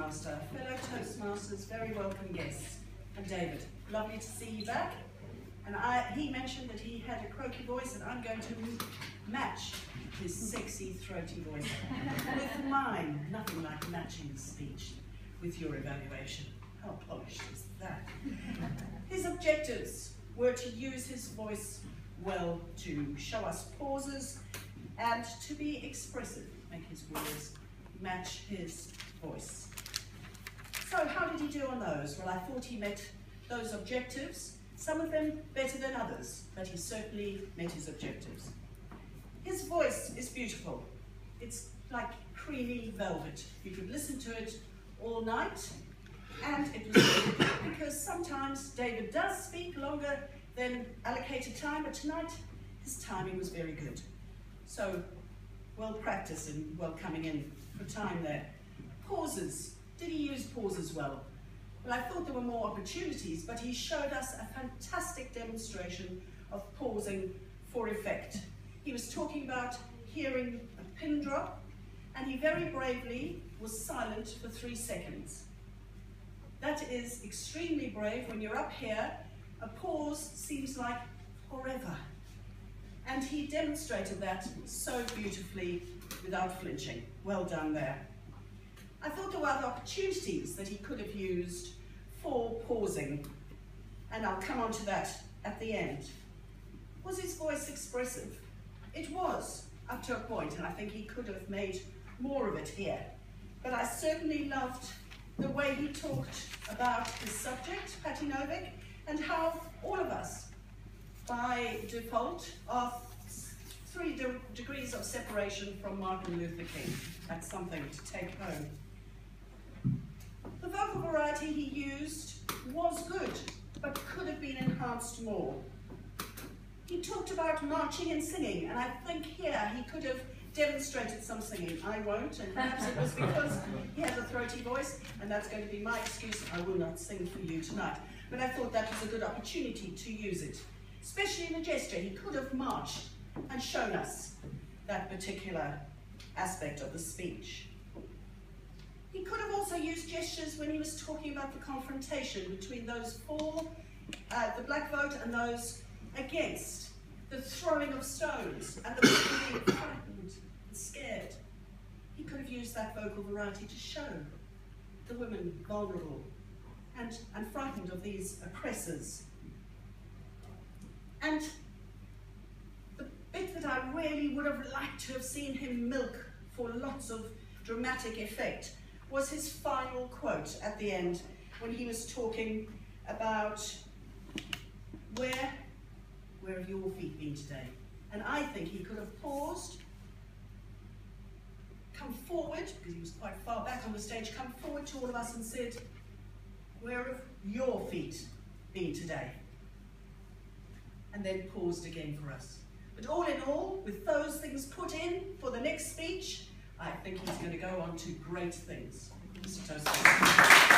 Toastmaster, fellow Toastmasters, very welcome guests, and David, lovely to see you back. And he mentioned that he had a croaky voice, and I'm going to match his sexy, throaty voice with mine. Nothing like matching speech with your evaluation. How polished is that? His objectives were to use his voice well, to show us pauses, and to be expressive, make his words match his voice. So how did he do on those? Well, I thought he met those objectives, some of them better than others, but he certainly met his objectives. His voice is beautiful. It's like creamy velvet. You could listen to it all night, and it was good because sometimes David does speak longer than allocated time, but tonight his timing was very good. So well practiced and well coming in for time there. Pauses. Did he use pauses well? Well, I thought there were more opportunities, but he showed us a fantastic demonstration of pausing for effect. He was talking about hearing a pin drop, and he very bravely was silent for 3 seconds. That is extremely brave. When you're up here, a pause seems like forever. And he demonstrated that so beautifully without flinching. Well done there. I thought there were other opportunities that he could have used for pausing, and I'll come on to that at the end. Was his voice expressive? It was, up to a point, and I think he could have made more of it here. But I certainly loved the way he talked about his subject, Patty Novick, and how all of us, by default, are 3 degrees of separation from Martin Luther King. That's something to take home. The vocal variety he used was good, but could have been enhanced more. He talked about marching and singing, and I think here he could have demonstrated some singing. I won't, and perhaps it was because he has a throaty voice, and that's going to be my excuse. I will not sing for you tonight. But I thought that was a good opportunity to use it. Especially in a gesture, he could have marched and shown us that particular aspect of the speech. He could have also used gestures when he was talking about the confrontation between those for the black vote and those against, the throwing of stones and the people being frightened and scared. He could have used that vocal variety to show the women vulnerable and frightened of these oppressors. And the bit that I really would have liked to have seen him milk for lots of dramatic effect was his final quote at the end, when he was talking about where have your feet been today? And I think he could have paused, come forward, because he was quite far back on the stage, come forward to all of us and said, where have your feet been today? And then paused again for us. But all in all, with those things put in for the next speech, I think he's going to go on to great things. Mr. Toastmaster.